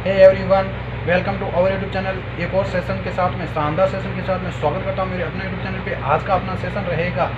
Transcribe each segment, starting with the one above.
Hey everyone, welcome to our YouTube channel. एक और session के साथ में, शानदार सेशन के साथ में स्वागत करता हूँ मेरे अपने यूट्यूब चैनल पे। आज का अपना सेशन रहेगा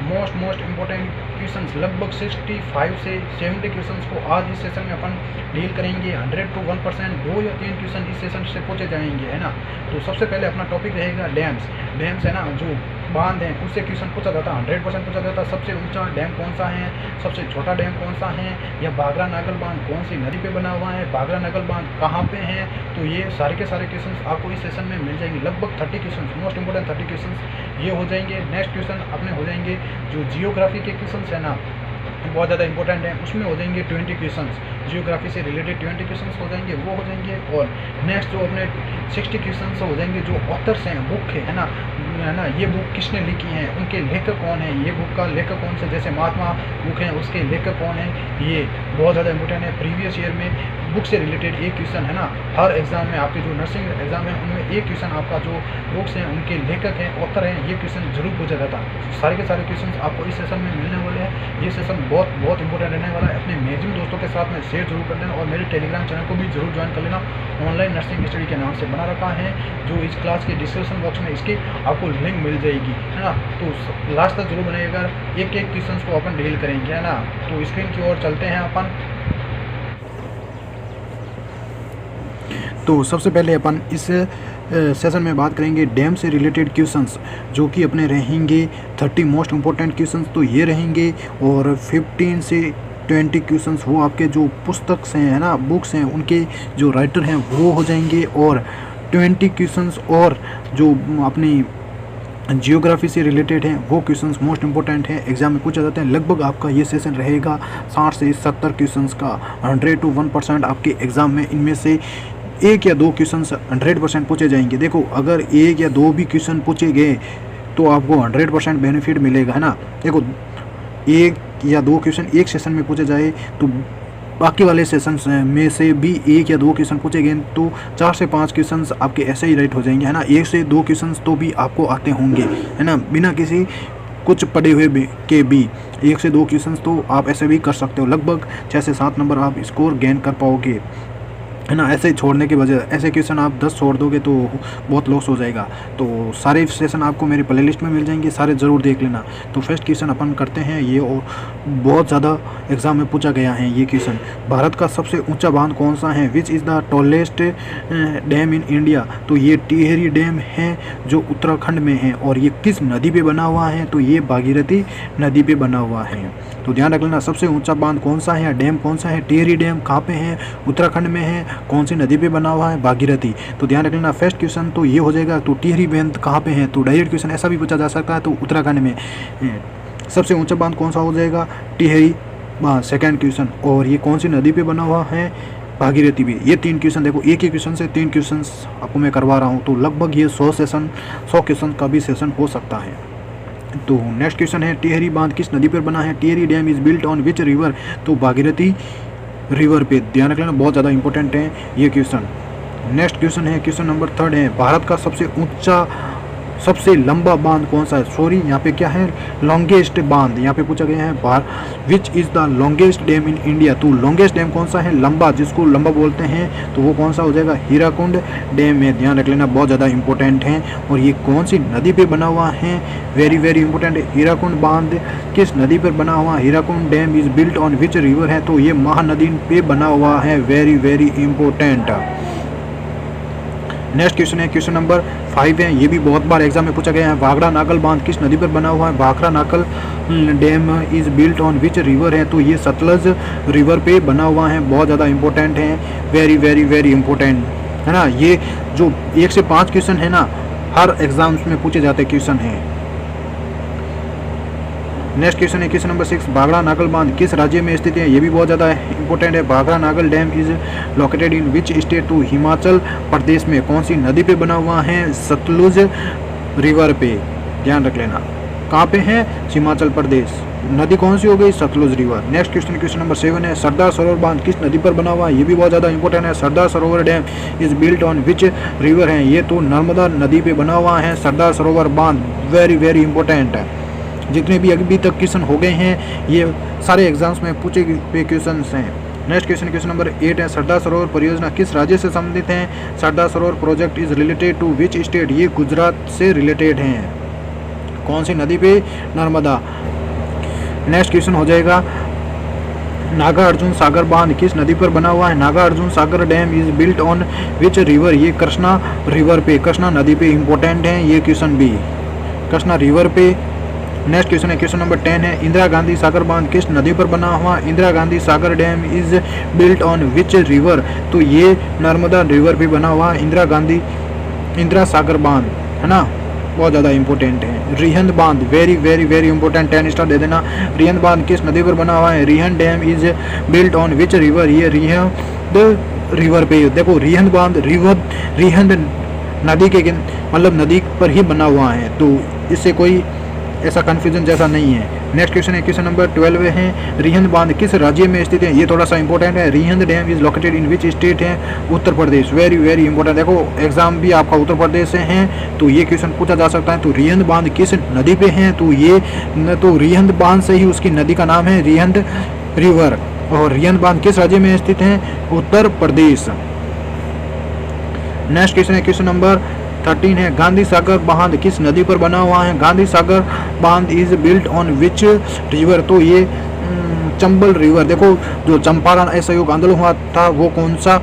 मोस्ट इम्पोर्टेंट क्वेश्चंस, लगभग 65 से 70 क्वेश्चंस को आज इस सेशन में अपन डील करेंगे। 100 to 1% 2 या 3 क्वेश्चन इस सेशन से पूछे जाएंगे, है ना। तो सबसे पहले अपना टॉपिक रहेगा डैम्स है ना, जो बांध हैं उससे क्वेश्चन पूछा जाता है, 100% पूछा जाता है। सबसे ऊंचा डैम कौन सा है, सबसे छोटा डैम कौन सा है, या भाखरा नागल बांध कौन सी नदी पे बना हुआ है, भाखरा नागल बांध कहाँ पे है। तो ये सारे के सारे क्वेश्चन आपको इस सेशन में मिल जाएंगे। लगभग 30 क्वेश्चन, मोस्ट इंपोर्टेंट 30 क्वेश्चन ये हो जाएंगे। नेक्स्ट क्वेश्चन अपने हो जाएंगे जो जियोग्राफी के क्वेश्चन है ना, बहुत ज़्यादा इंपॉर्टेंट है, उसमें हो जाएंगे 20 क्वेश्चंस, जियोग्राफी से रिलेटेड 20 क्वेश्चंस हो जाएंगे, वो हो जाएंगे। और नेक्स्ट जो अपने 60 क्वेश्चंस हो जाएंगे जो ऑथर्स हैं, बुक है ना, ये बुक किसने लिखी है, उनके लेखक कौन है, ये बुक का लेखक कौन से, जैसे महात्मा बुक है उसके लेखक कौन है, ये बहुत ज़्यादा इंपॉर्टेंट है। प्रीवियस ईयर में बुक से रिलेटेड एक क्वेश्चन है ना, हर एग्जाम में आपके जो नर्सिंग एग्जाम है उनमें एक क्वेश्चन आपका जो बुक्स हैं उनके लेखक हैं, ऑथर हैं, ये क्वेश्चन जरूर पूछा जाता है। सारे के सारे क्वेश्चन आपको इस सेशन में मिलने वाले हैं। ये सेशन बहुत इंपॉर्टेंट रहने वाला है। अपने मैक्सिमम दोस्तों के साथ में शेयर जरूर कर देना और मेरे टेलीग्राम चैनल को भी जरूर ज्वाइन कर लेना। ऑनलाइन नर्सिंग स्टडी के नाम से बना रखा है, जो इस क्लास के डिस्क्रिप्शन बॉक्स में इसकी आपको लिंक मिल जाएगी, है ना। तो लास्ट तक जरूर बनेगा, एक क्वेश्चन को अपन डील करेंगे, है ना। तो स्क्रीन की ओर चलते हैं अपन। तो सबसे पहले अपन इस सेशन में बात करेंगे डैम से रिलेटेड क्वेश्चंस, जो कि अपने रहेंगे 30 मोस्ट इम्पोर्टेंट क्वेश्चंस तो ये रहेंगे। और 15 से 20 क्वेश्चंस वो आपके जो पुस्तक से हैं ना, बुक्स हैं, उनके जो राइटर हैं वो हो जाएंगे। और 20 क्वेश्चंस और जो अपनी जियोग्राफी से रिलेटेड हैं वो क्वेश्चंस मोस्ट इंपॉर्टेंट हैं, एग्जाम में पूछा जाता है। लगभग आपका ये सेशन रहेगा 60 से 70 क्वेश्चंस का, 100 to 1% आपके एग्ज़ाम में इनमें से एक या दो क्वेश्चन 100% पूछे जाएंगे। देखो, अगर एक या दो भी क्वेश्चन पूछे गए तो आपको 100% बेनिफिट मिलेगा, है ना। देखो, एक या दो क्वेश्चन एक सेशन में पूछे जाए तो बाकी वाले सेशन में से भी एक या दो क्वेश्चन पूछे गए तो 4 से 5 क्वेश्चन आपके ऐसे ही राइट हो जाएंगे, है ना। 1 से 2 क्वेश्चन तो भी आपको आते होंगे, है ना, बिना किसी कुछ पढ़े हुए के भी 1 से 2 क्वेश्चन तो आप ऐसे भी कर सकते हो। लगभग 6 से 7 नंबर आप स्कोर गेन कर पाओगे, है ना। ऐसे छोड़ने के वजह, ऐसे क्वेश्चन आप 10 छोड़ दोगे तो बहुत लॉस हो जाएगा। तो सारे सेशन आपको मेरे प्लेलिस्ट में मिल जाएंगे, सारे ज़रूर देख लेना। तो फर्स्ट क्वेश्चन अपन करते हैं, ये और बहुत ज़्यादा एग्जाम में पूछा गया है ये क्वेश्चन। भारत का सबसे ऊंचा बांध कौन सा है, which is the tallest dam in India. तो ये टिहरी डैम है जो उत्तराखंड में है। और ये किस नदी पे बना हुआ है, तो ये भागीरथी नदी पे बना हुआ है। तो ध्यान रख लेना, सबसे ऊंचा बांध कौन सा है, डैम कौन सा है, टिहरी डैम कहाँ पे है, उत्तराखंड में है, कौन सी नदी पे बना हुआ है, भागीरथी। तो ध्यान रख लेना, फर्स्ट क्वेश्चन तो ये हो जाएगा। तो टिहरी बांध कहाँ पे है, तो डायरेक्ट क्वेश्चन ऐसा भी पूछा जा सकता है, तो उत्तराखंड में सबसे ऊंचा बांध कौन सा हो जाएगा, टिहरी बांध, सेकेंड क्वेश्चन। और ये कौन सी नदी पे बना हुआ है, भागीरथी भी। ये 3 क्वेश्चन, देखो एक ही क्वेश्चन से 3 क्वेश्चन आपको मैं करवा रहा हूँ, तो लगभग ये 100 क्वेश्चन का भी सेशन हो सकता है। तो नेक्स्ट क्वेश्चन है, टिहरी बांध किस नदी पर बना है, Tehri dam is built on which river. तो भागीरथी रिवर पे। ध्यान रख लेना, बहुत ज़्यादा इंपॉर्टेंट है ये क्वेश्चन। नेक्स्ट क्वेश्चन है, क्वेश्चन नंबर 3 है, भारत का सबसे ऊंचा सबसे लंबा बांध कौन सा है। सॉरी, यहाँ पे क्या है, लॉन्गेस्ट बांध यहाँ पे पूछा गया है। Which is the longest dam in India. तो लॉन्गेस्ट डैम कौन सा है, लंबा, जिसको लंबा बोलते हैं, तो वो कौन सा हो जाएगा, हीराकुंड डैम है। ध्यान रख लेना, बहुत ज़्यादा इंपॉर्टेंट है। और ये कौन सी नदी पे बना हुआ है, वेरी इंपॉर्टेंट है। हीराकुंड बांध किस नदी पर बना हुआ, Hirakud dam is built on which river है, तो ये महानदी पे बना हुआ है, वेरी इंपॉर्टेंट। नेक्स्ट क्वेश्चन है, क्वेश्चन नंबर 5 है, ये भी बहुत बार एग्जाम में पूछा गया है। भाखरा नागल बांध किस नदी पर बना हुआ है, Bhakra Nangal dam is built on which river है, तो ये सतलज रिवर पे बना हुआ है। बहुत ज़्यादा इंपॉर्टेंट है, वेरी इंपॉर्टेंट, है ना। ये जो 1 से 5 क्वेश्चन है ना, हर एग्जाम्स में पूछे जाते क्वेश्चन है। नेक्स्ट क्वेश्चन है, क्वेश्चन नंबर 6, भाखरा नागल बांध किस राज्य में स्थित है। ये भी बहुत ज़्यादा इंपॉर्टेंट है। Bhakra Nangal dam is located in which state. तो हिमाचल प्रदेश में। कौन सी नदी पे बना हुआ है, सतलुज रिवर पे। ध्यान रख लेना, कहाँ पे है, हिमाचल प्रदेश। नदी कौन सी हो गई, Sutlej river. Next question, question number 7 है, सरदार सरोवर बांध किस नदी पर बना हुआ है। ये भी बहुत ज़्यादा इंपॉर्टेंट है। सरदार सरोवर dam is built on which river है, ये तो नर्मदा नदी पे बना हुआ है सरदार सरोवर बांध। वेरी इंपॉर्टेंट है। जितने भी अभी तक क्वेश्चन हो गए हैं ये सारे एग्जाम्स में पूछे गए क्वेश्चन हैं। नेक्स्ट क्वेश्चन नंबर 8 है, सरदार सरोवर परियोजना किस राज्य से संबंधित है? Sardar Sarovar project is related to which state? ये गुजरात से रिलेटेड हैं। कौन सी नदी पे? नर्मदा। नेक्स्ट क्वेश्चन हो जाएगा, नागार्जुन सागर बांध किस नदी पर बना हुआ है? Nagarjuna Sagar dam is built on which river? ये कृष्णा रिवर पे, कृष्णा नदी पे इंपॉर्टेंट है ये क्वेश्चन भी, कृष्णा रिवर पे। नेक्स्ट क्वेश्चन है, क्वेश्चन नंबर 10 है, इंदिरा गांधी सागर बांध किस नदी पर बना हुआ? Indira Gandhi Sagar dam is built on which river? तो ये नर्मदा रिवर पे बना हुआ इंदिरा सागर बांध, है ना, बहुत ज़्यादा इंपॉर्टेंट है। रिहंद बांध, very very very important, 10 star दे देना। रिहंद बांध किस नदी पर बना हुआ है? Rihand dam is built on which river? ये रिहंद रिवर पे, देखो रिहंद बांध रिहंद नदी के मतलब नदी पर ही बना हुआ है, तो इससे कोई ऐसा कन्फ्यूजन जैसा नहीं है। नेक्स्ट क्वेश्चन है, क्वेश्चन नंबर 12 है, रिहंद बांध किस राज्य में स्थित है? ये थोड़ा सा इंपॉर्टेंट है। Rihand dam is located in which state है? Uttar Pradesh, very very important. देखो एग्जाम भी आपका उत्तर प्रदेश से है, तो ये क्वेश्चन पूछा जा सकता है। तो रिहंद बांध किस नदी पे है? तो रिहंद बांध से ही उसकी नदी का नाम है रिहंद रिवर। और रिहंद बांध किस राज्य में स्थित है? उत्तर प्रदेश। नेक्स्ट क्वेश्चन है, क्वेश्चन नंबर 13 है, गांधी सागर बांध किस नदी पर बना हुआ है? गांधी सागर बांध is built on which river? तो ये चंबल रिवर। देखो जो चंपारण असहयोग आंदोलन हुआ था वो कौन सा?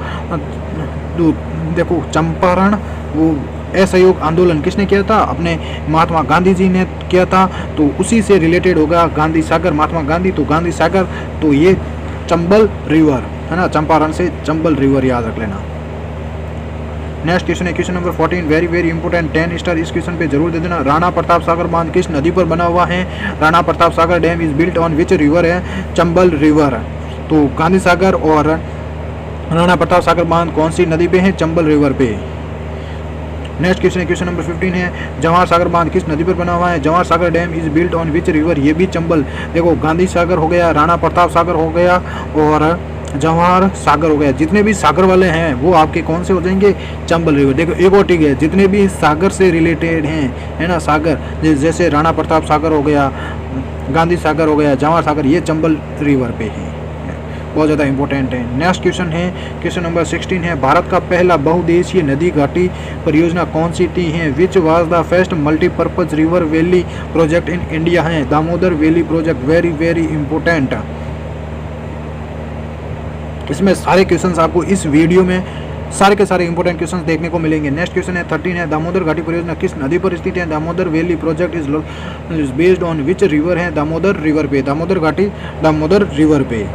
देखो चंपारण वो असहयोग आंदोलन किसने किया था? अपने महात्मा गांधी जी ने किया था, तो उसी से रिलेटेड होगा गांधी सागर, महात्मा गांधी, तो गांधी सागर, तो ये चंबल रिवर, है ना, चंपारण से चंबल रिवर याद रख लेना। नेक्स्ट क्वेश्चन है, question number 14, very very important, 10 star इस क्वेश्चन पे जरूर दे देना। राणा प्रताप सागर बांध किस नदी पर बना हुआ है? Rana Pratap Sagar dam is built on which river है? चंबल रिवर। तो गांधी सागर और राणा प्रताप सागर बांध कौन सी नदी पे है? चंबल रिवर पे। नेक्स्ट क्वेश्चन है, क्वेश्चन नंबर 15 है, जवाहर सागर बांध किस नदी पर बना हुआ है? Jawahar Sagar dam is built on which river? ये भी चंबल। देखो गांधी सागर हो गया, राणा प्रताप सागर हो गया और जवाहर सागर हो गया। जितने भी सागर वाले हैं वो आपके कौन से हो जाएंगे? चंबल रिवर। देखो एक और ठीक है, जितने भी सागर से रिलेटेड हैं, है ना, सागर जैसे राणा प्रताप सागर हो गया, गांधी सागर हो गया, जवाहर सागर, ये चंबल रिवर पे है, बहुत ज़्यादा इंपॉर्टेंट है। नेक्स्ट क्वेश्चन है, क्वेश्चन नंबर 16 है, भारत का पहला बहुउद्देशीय नदी घाटी परियोजना कौन सी थी? है which was the first multipurpose river valley project in India? है Damodar valley project, very very important. इसमें सारे क्वेश्चंस आपको इस वीडियो में सारे के सारे इंपॉर्टेंट क्वेश्चंस देखने को मिलेंगे। नेक्स्ट क्वेश्चन है 13 है, दामोदर घाटी परियोजना किस नदी पर स्थित है? Damodar valley project is based on which river? है दामोदर रिवर पे, दामोदर घाटी दामोदर रिवर पे।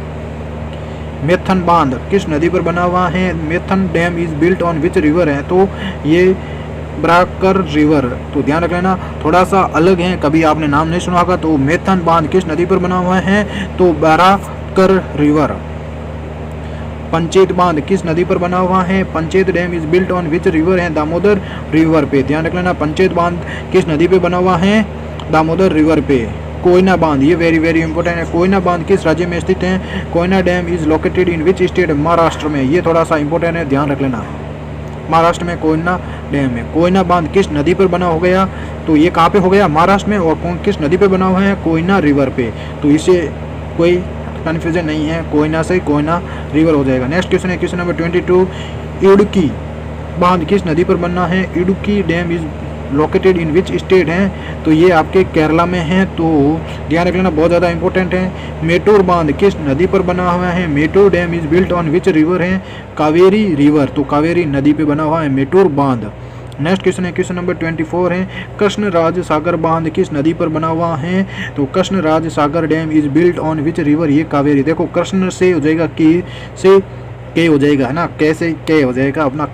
मेथन बांध किस नदी पर बना हुआ है? Maithon dam is built on which river? है तो ये ब्राकर रिवर। तो ध्यान रख लेना, थोड़ा सा अलग है, कभी आपने नाम नहीं सुना होगा। तो मेथन बांध किस नदी पर बना हुआ है? तो ब्राकर रिवर। पंचेत बांध किस नदी पर बना हुआ है? Panchet dam is built on which river? है दामोदर रिवर पे। ध्यान रख लेना, पंचेत बांध किस नदी पे बना हुआ है? दामोदर रिवर पे। कोयना बांध, ये वेरी वेरी इंपॉर्टेंट है, कोयना बांध किस राज्य में स्थित है? Koyna dam is located in which state? Maharashtra में। ये थोड़ा सा इंपॉर्टेंट है, ध्यान रख लेना, महाराष्ट्र में कोयना डैम है। कोयना बांध किस नदी पर बना हो गया? तो ये कहाँ पे हो गया? महाराष्ट्र में। और किस नदी पे बना हुआ है? कोयना रिवर पे। तो इसे कोई कन्फ्यूजन नहीं है, कोयना से कोयना रिवर हो जाएगा। नेक्स्ट क्वेश्चन है, क्वेश्चन नंबर 22, इडुक्की बांध किस नदी पर बनना है? Idukki dam is located in which state? है तो ये आपके केरला में है, तो ध्यान रख लेना, बहुत ज़्यादा इंपॉर्टेंट है। मेटूर बांध किस नदी पर बना हुआ है? Mettur dam is built on which river? है कावेरी रिवर। तो कावेरी नदी पे बना हुआ है मेटूर बांध। नेक्स्ट क्वेश्चन है, क्वेश्चन नंबर 24 है, कृष्णराज सागर बांध किस नदी पर बना हुआ है? तो Krishnaraja Sagar dam is built on which river? ये कावेरी। देखो कृष्ण से हो जाएगा के हो जाएगा, है ना, कैसे के हो जाएगा अपना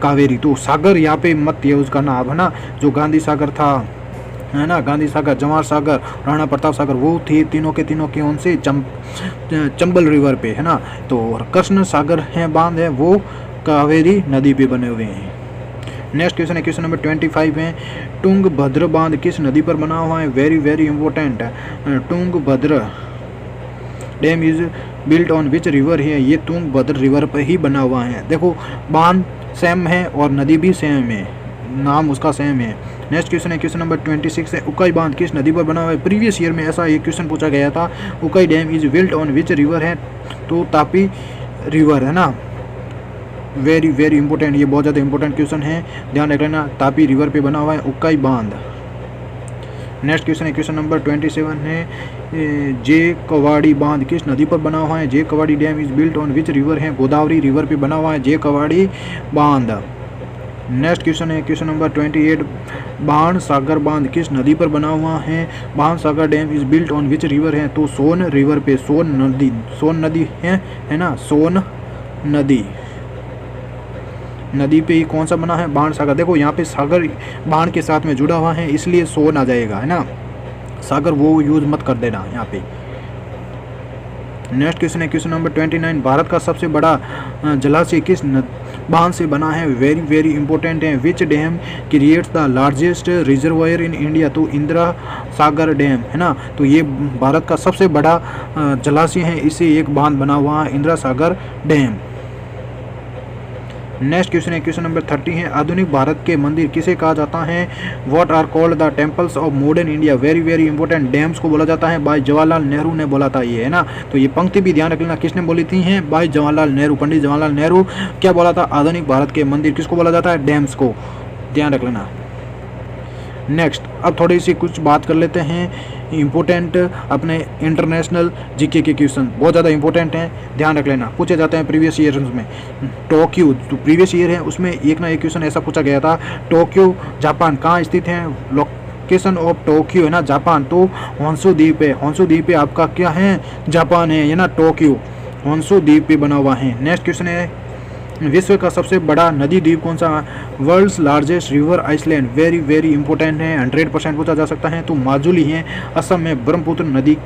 कावेरी। तो सागर यहाँ पे मत यूज करना आप, है ना, जो गांधी सागर था, है ना, गांधी सागर, जवाहर सागर, राणा प्रताप सागर, वो थे तीनों के कौन से? चंबल रिवर पे, है ना। तो कृष्ण सागर है बांध है वो कावेरी नदी पे बने हुए हैं। नेक्स्ट क्वेश्चन है, क्वेश्चन नंबर 25 है, तुंगभद्र बांध किस नदी पर बना हुआ है? वेरी वेरी इंपॉर्टेंट है, Tungabhadra dam is built on which river? है ये तुंगभद्र रिवर पर ही बना हुआ है। देखो बांध सेम है और नदी भी सेम है, नाम उसका सेम है। नेक्स्ट क्वेश्चन है, क्वेश्चन नंबर 26 है, उकाई बांध किस नदी पर बना हुआ है? प्रीवियस ईयर में ऐसा एक क्वेश्चन पूछा गया था, Ukai dam is built on which river? है तो तापी रिवर है ना, वेरी वेरी इंपॉर्टेंट, ये बहुत ज़्यादा इंपॉर्टेंट क्वेश्चन है, ध्यान रख लेना। तापी रिवर पे बना हुआ है उक्काई बांध। नेक्स्ट क्वेश्चन है, क्वेश्चन नंबर 27 है, जे कवाड़ी बांध किस नदी पर बना हुआ है? Jayakwadi dam is built on which river है? गोदावरी रिवर पे बना हुआ है जे कवाड़ी बांध। नेक्स्ट क्वेश्चन है, क्वेश्चन नंबर 28, बाण सागर बांध किस नदी पर बना हुआ है? Ban Sagar dam is built on which river है? तो सोन रिवर पे, सोन नदी है ना, सोन नदी पे ही कौन सा बना है? बाण सागर। देखो यहाँ पे सागर बाण के साथ में जुड़ा हुआ है, इसलिए सोन आ जाएगा, है ना, सागर वो यूज मत कर देना यहाँ पे। नेक्स्ट क्वेश्चन है, क्वेश्चन नंबर 29, भारत का सबसे बड़ा जलाशय किस बांध से बना है? वेरी वेरी इंपॉर्टेंट है। Which dam creates the largest reservoir in India? तो इंदिरा सागर डैम, है ना, तो ये भारत का सबसे बड़ा जलाशय है, इससे एक बांध बना हुआ है, Indira Sagar dam. Next question है, क्वेश्चन नंबर 30 है, आधुनिक भारत के मंदिर किसे कहा जाता है? What are called the temples of modern India? Very very important, dams को बोला जाता है, बाय जवाहरलाल नेहरू ने बोला था ये, है ना, तो ये पंक्ति भी ध्यान रख लेना, किसने बोली थी है? बाय जवाहरलाल नेहरू, पंडित जवाहरलाल नेहरू। क्या बोला था? आधुनिक भारत के मंदिर किसको बोला जाता है? डैम्स को, ध्यान रख लेना। नेक्स्ट, अब थोड़ी सी कुछ बात कर लेते हैं इम्पोर्टेंट अपने इंटरनेशनल जीके के क्वेश्चन, बहुत ज़्यादा इंपॉर्टेंट हैं, ध्यान रख लेना, पूछे जाते हैं प्रीवियस ईयर में। टोक्यो जो प्रीवियस ईयर है उसमें एक ना एक क्वेश्चन ऐसा पूछा गया था, टोक्यो जापान कहाँ स्थित है? लोकेशन ऑफ टोक्यो है ना, जापान, तो होन्शु द्वीप है, होन्शु द्वीप पे आपका क्या है? जापान है ना, टोक्यो होन्शु द्वीप पे बना हुआ है। नेक्स्ट क्वेश्चन है, विश्व का सबसे बड़ा नदी द्वीप कौन सा? World's largest river island, very very important है, 100% पूछा जा सकता है, तो माजुली है, असम में ब्रह्मपुत्र नदी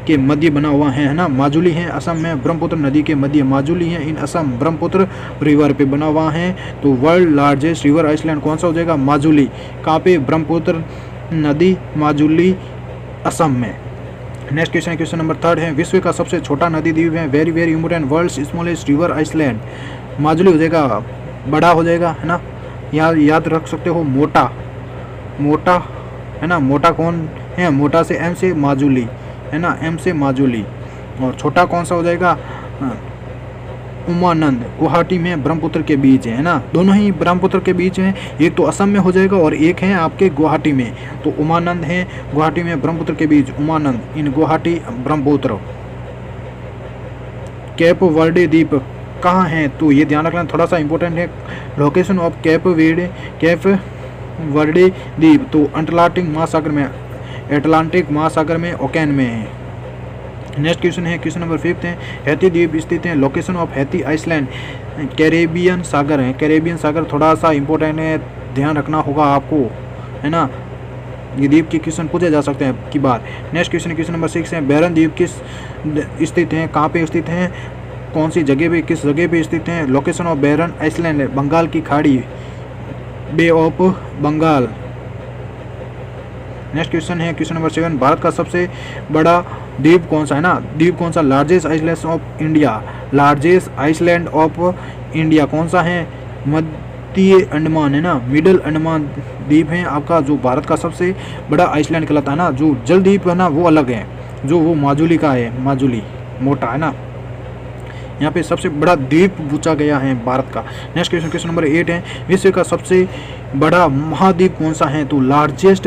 के मध्य बना हुआ है ना, माजुली है, असम में ब्रह्मपुत्र नदी के मध्य माजुली है, इन असम ब्रह्मपुत्र रिवर पे बना हुआ है, तो वर्ल्ड लार्जेस्ट रिवर आइसलैंड कौन सा हो जाएगा? माजुली। कहाँ पे? ब्रह्मपुत्र नदी, माजुली, असम में। नेक्स्ट क्वेश्चन है, क्वेश्चन नंबर 3 है, विश्व का सबसे छोटा नदी द्वीप है, very very important, world's smallest river island, Majuli हो जाएगा, बड़ा हो जाएगा, है ना, याद रख सकते हो, मोटा है ना, मोटा कौन है? मोटा से एम से माजुली, है ना, एम से माजुली। और छोटा कौन सा हो जाएगा? उमानंद, गुवाहाटी में ब्रह्मपुत्र के बीच है ना, दोनों ही ब्रह्मपुत्र के बीच हैं, एक तो असम में हो जाएगा और एक है आपके गुवाहाटी में, तो उमानंद है गुवाहाटी में ब्रह्मपुत्र के बीच, उमानंद इन गुवाहाटी ब्रह्मपुत्र। केप वर्डे द्वीप कहाँ है? तो ये ध्यान रखना, थोड़ा सा इंपॉर्टेंट है, लोकेशन ऑफ केप वर्डे द्वीप, तो अटलांटिक महासागर में ओकेन में है। नेक्स्ट क्वेश्चन है, क्वेश्चन नंबर 5 है, हैती द्वीप स्थित है, location of Haiti island, Caribbean सागर है, कैरेबियन सागर थोड़ा सा इंपॉर्टेंट है, ध्यान रखना होगा आपको, है ना, ये द्वीप के क्वेश्चन पूछे जा सकते हैं की बार। नेक्स्ट क्वेश्चन है, क्वेश्चन नंबर 6 है, बैरन द्वीप किस स्थित है? कहाँ पे स्थित है? कौन सी जगह पे, किस जगह पे स्थित है? Location of Barren Island, Bengal की खाड़ी, bay of Bengal. Next question है, क्वेश्चन नंबर 7, भारत का सबसे बड़ा द्वीप कौन सा है ना, द्वीप कौन सा? Largest island of India, largest island of India कौन सा है? मध्य अंडमान है ना, मिडल अंडमान द्वीप है आपका, जो भारत का सबसे बड़ा आइसलैंड कहलाता है ना, जो जल द्वीप है ना वो अलग है, जो वो माजुली का है, माजुली मोटा है ना, यहाँ पे सबसे बड़ा द्वीप पूछा गया है भारत का। नेक्स्ट क्वेश्चन, क्वेश्चन नंबर 8 है, विश्व का सबसे बड़ा महाद्वीप कौन सा है? तो लार्जेस्ट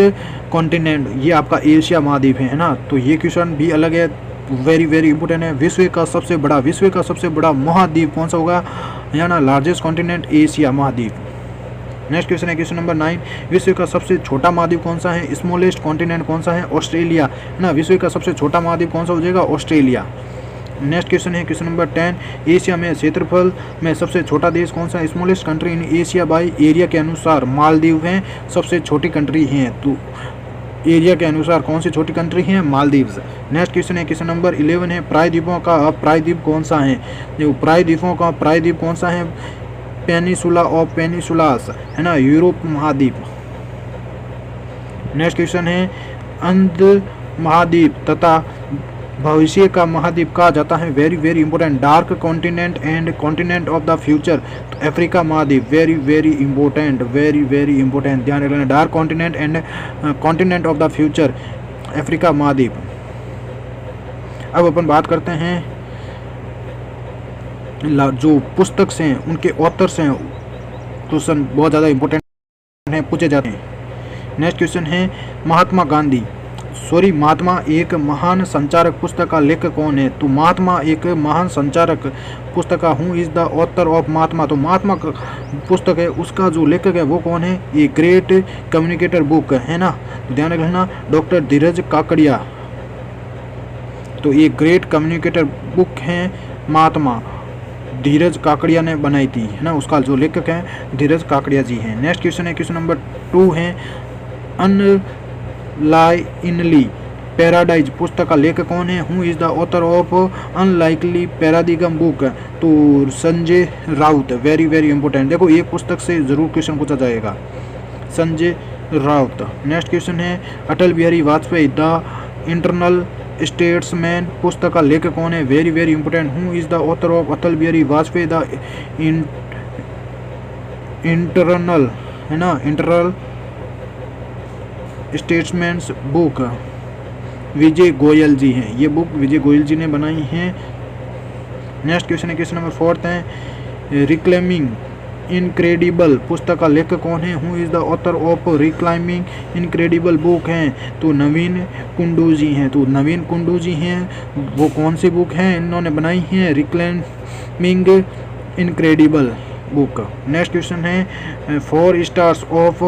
कॉन्टिनेंट, ये आपका एशिया महाद्वीप है ना, तो ये क्वेश्चन भी अलग है, वेरी वेरी इंपॉर्टेंट है, विश्व का सबसे बड़ा महाद्वीप कौन सा होगा? या ना, लार्जेस्ट कॉन्टिनेंट एशिया महाद्वीप। नेक्स्ट क्वेश्चन है, क्वेश्चन नंबर 9, विश्व का सबसे छोटा महाद्वीप कौन सा है? स्मॉलेस्ट कॉन्टिनेंट कौन सा है? ऑस्ट्रेलिया, है ना, विश्व का सबसे छोटा महाद्वीप कौन सा हो जाएगा? ऑस्ट्रेलिया। नेक्स्ट क्वेश्चन है, क्वेश्चन नंबर 10, एशिया में क्षेत्रफल में सबसे छोटा देश कौन सा है? Smallest country in Asia by area के अनुसार मालदीव है, सबसे छोटी कंट्री है, तो एरिया के अनुसार कौन सी छोटी कंट्री है? मालदीव्स। नेक्स्ट क्वेश्चन है, क्वेश्चन नंबर 11 है, प्रायद्वीपों का प्रायद्वीप कौन सा है? जो प्रायद्वीपों का प्रायद्वीप कौन सा है? पेनिसुला ऑफ पेनिसुलास, है ना, यूरोप महाद्वीप। नेक्स्ट क्वेश्चन है, अंध महाद्वीप तथा भविष्य का महाद्वीप कहा जाता है, very very important, dark continent and continent of the future, तो अफ्रीका महाद्वीप, very very important, very very important, ध्यान रखना, dark continent and continent of the future, Africa महाद्वीप। अब अपन बात करते हैं जो पुस्तक से हैं उनके ऑथर्स हैं, क्वेश्चन बहुत ज़्यादा इंपॉर्टेंट है, पूछे जाते हैं। नेक्स्ट क्वेश्चन है महात्मा गांधी महात्मा एक महान संचारक पुस्तक का लेखक कौन है? तो महात्मा एक महान संचारक पुस्तक का हूँ इज द ऑथर ऑफ महात्मा। तो महात्मा पुस्तक है, उसका जो लेखक है वो कौन है? ये ग्रेट कम्युनिकेटर बुक है ना, तो ध्यान रखना डॉक्टर धीरज काकड़िया। तो ये ग्रेट कम्युनिकेटर बुक है महात्मा धीरज काकड़िया ने बनाई थी, है ना, उसका जो लेखक है धीरज काकड़िया जी हैं। नेक्स्ट क्वेश्चन है क्वेश्चन नंबर 2 है अनलाइनली पैराडाइज पुस्तक का लेखक कौन है? Who is the author of unlikely paradigm book? तो Sanjay Raut, very very important. देखो ये पुस्तक से जरूर क्वेश्चन पूछा जाएगा, संजय राउत। नेक्स्ट क्वेश्चन है Atal Bihari Vajpayee the internal statesman पुस्तक का लेखक कौन है? Very very important. Who is the author of Atal Bihari Vajpayee the internal, है ना, internal statesmans book? Vijay Goyal ji हैं, ये बुक विजय गोयल जी ने बनाई है। नेक्स्ट क्वेश्चन है क्वेश्चन नंबर 4 है रिक्लाइमिंग इनक्रेडिबल पुस्तक का लेखक कौन है? Who is the author of reclaiming incredible book हैं? तो नवीन कुंडू जी हैं। तो नवीन कुंडू जी हैं, वो कौन सी बुक है इन्होंने बनाई है? Reclaiming incredible book. Next question है 4 स्टार्स ऑफ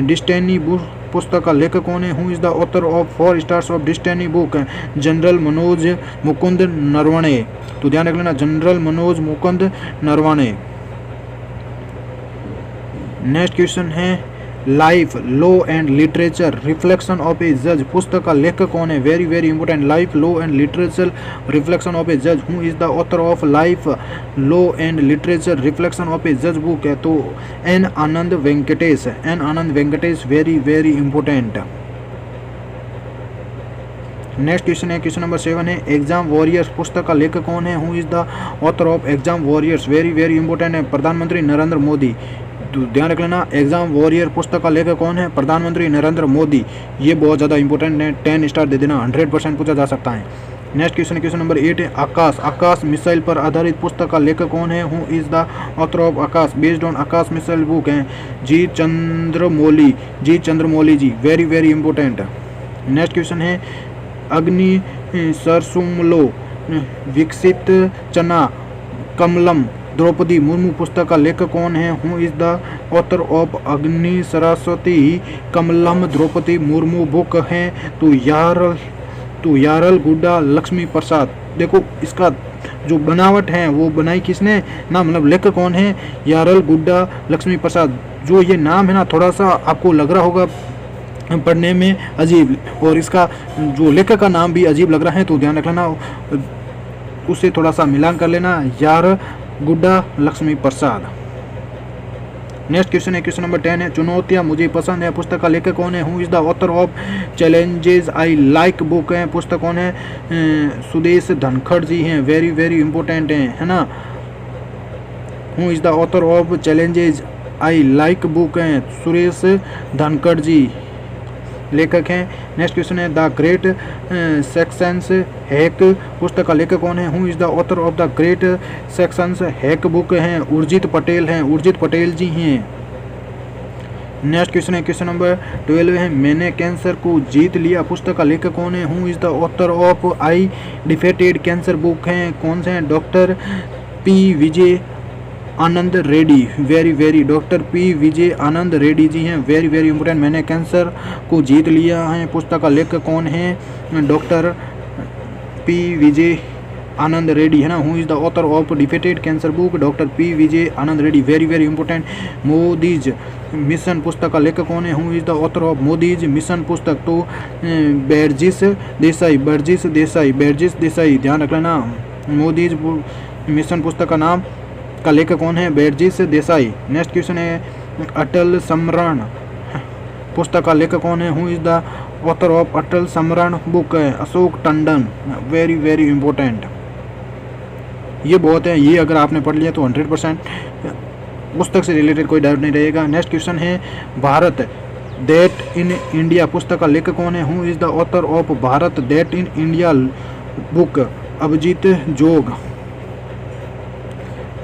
डिस्टेनी बुक पुस्तक का लेखक कौन है? Who is the author of 4 stars of डिस्टेनी book? General Manoj Mukund Naravane. तो ध्यान रख लेना general Manoj Mukund Naravane. Next question है life law and literature reflection of ए जज पुस्तक का लेखक कौन है? Very very important. Life law and literature reflection of ए जज, who is the author of life law and literature reflection of ए जज बुक है? तो N Anand Venkatesh, N Anand Venkatesh, very very important. Next question है क्वेश्चन नंबर 7 है एग्जाम वॉरियर्स पुस्तक का लेखक कौन है? Who is the author of exam warriors? Very very important है, प्रधानमंत्री नरेंद्र मोदी। तो ध्यान रख लेना एग्जाम वॉरियर पुस्तक का लेखक कौन है? प्रधानमंत्री नरेंद्र मोदी। ये बहुत ज़्यादा इंपॉर्टेंट है, 10 स्टार दे देना, 100% पूछा जा सकता है। नेक्स्ट क्वेश्चन क्वेश्चन नंबर 8 है आकाश मिसाइल पर आधारित पुस्तक का लेखक कौन है? Who is the author of Akash based on Akash missile book? हैं G Chandramouli ji, very very important. Next question है अग्नि सरसुमलो विकसित चना कमलम द्रौपदी मुर्मू पुस्तक का लेखक कौन है? Who is the author of अग्नि सरस्वती कमलम द्रौपदी मुर्मू बुक है? तो यारल गुड्डा लक्ष्मी प्रसाद। देखो इसका जो बनावट है वो बनाई किसने ना, मतलब लेखक कौन है? यारल गुड्डा लक्ष्मी प्रसाद। जो ये नाम है ना थोड़ा सा आपको लग रहा होगा पढ़ने में अजीब, और इसका जो लेखक का नाम भी अजीब लग रहा है, तो ध्यान रख लेना, उससे थोड़ा सा मिलान कर लेना, यार गुड्डा लक्ष्मी प्रसाद। नेक्स्ट क्वेश्चन है क्वेश्चन नंबर 10 है चुनौतियाँ मुझे पसंद है पुस्तक का लेखक कौन है? Who is the author of challenges I like book? है पुस्तक कौन है? सुदेश धनखड़ जी हैं, वेरी वेरी इंपॉर्टेंट हैं, है ना। Who is the author of challenges I like book? हैं सुरेश धनखड़ जी लेखक हैं। नेक्स्ट क्वेश्चन है द ग्रेट सेक्शंस हैक पुस्तक का लेखक कौन है? Who is the author of the great sections hack book? हैं उर्जित पटेल हैं, उर्जित पटेल जी हैं। नेक्स्ट क्वेश्चन है क्वेश्चन नंबर 12 है मैंने कैंसर को जीत लिया पुस्तक का लेखक कौन है? Who is the author of I defeated cancer book? हैं कौन से हैं? Doctor P Vijay Anand Reddy, very very, doctor P Vijay Anand Reddy ji हैं, वेरी वेरी इंपॉर्टेंट। मैंने कैंसर को जीत लिया है पुस्तक का लेखक कौन है? डॉक्टर पी विजय आनंद रेड्डी, है ना। Who is the author of defeated cancer book? Doctor P Vijay Anand Reddy, very very important. Modi's mission पुस्तक का लेखक कौन है? Who is the author of Modi's mission पुस्तक? तो बैरजिस देसाई, ध्यान रख लेना। मोदीज मिशन पुस्तक का नाम का लेखक कौन है? बैरजिस देसाई। नेक्स्ट क्वेश्चन है अटल स्मरण पुस्तक का लेखक कौन है? Who is the author of Atal Smaran book? है Ashok Tandon, very very important. ये बहुत है, ये अगर आपने पढ़ लिया तो 100% पुस्तक से रिलेटेड कोई डाउट नहीं रहेगा। नेक्स्ट क्वेश्चन है भारत दैट इन इंडिया पुस्तक का लेखक कौन है? Who is the author of Bharat that in India book? Abhijit Jog.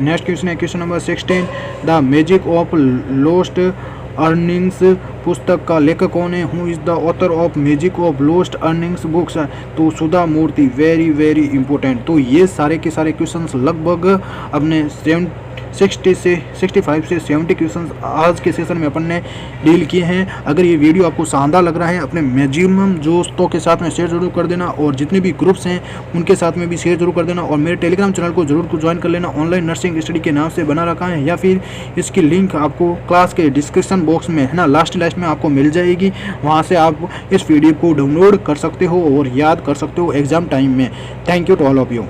Next question है question number 16, the magic of lost earnings पुस्तक का लेखक कौन है? Who is the author of magic of lost earnings books? तो सुधा मूर्ति। Very important. तो ये सारे के सारे क्वेश्चंस लगभग अपने 65 से 70 क्वेश्चंस आज के सेशन में अपन ने डील किए हैं। अगर ये वीडियो आपको शानदार लग रहा है, अपने मैक्सिमम दोस्तों के साथ में शेयर जरूर कर देना और जितने भी ग्रुप्स हैं उनके साथ में भी शेयर जरूर कर देना और मेरे टेलीग्राम चैनल को जरूर ज्वाइन कर लेना। ऑनलाइन नर्सिंग स्टडी के नाम से बना रखा है, या फिर इसकी लिंक आपको क्लास के डिस्क्रिप्शन बॉक्स में है ना, लास्ट में आपको मिल जाएगी। वहाँ से आप इस वीडियो को डाउनलोड कर सकते हो और याद कर सकते हो एग्जाम टाइम में। Thank you to all of you.